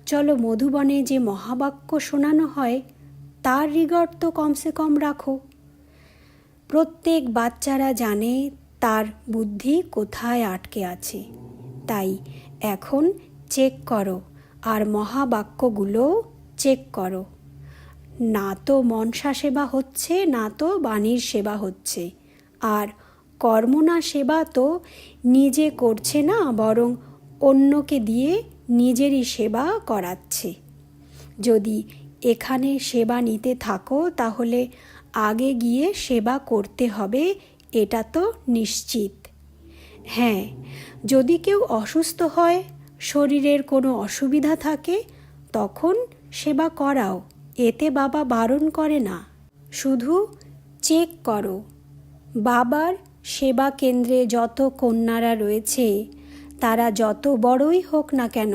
চলো মধুবনে যে মহাবাক্য শোনানো হয় তার রিগর তো কমসে কম রাখো। প্রত্যেক বাচ্চারা জানে তার বুদ্ধি কোথায় আটকে আছে, তাই এখন চেক করো আর মহাবাক্যগুলো চেক করো। না তো মনসা সেবা হচ্ছে, না তো বাণীর সেবা হচ্ছে। আর কর্মনা সেবা তো নিজে করছে না, বরং অন্যকে দিয়ে নিজেরই সেবা করাচ্ছে। যদি এখানে সেবা নিতে থাকো তাহলে আগে গিয়ে সেবা করতে হবে, এটা তো নিশ্চিত। হ্যাঁ, যদি কেউ অসুস্থ হয়, শরীরের কোনো অসুবিধা থাকে, তখন সেবা করাও, এতে বাবা বারণ করে না। শুধু চেক করো বাবার সেবা কেন্দ্রে যত কন্যারা রয়েছে তারা যত বড়ই হোক না কেন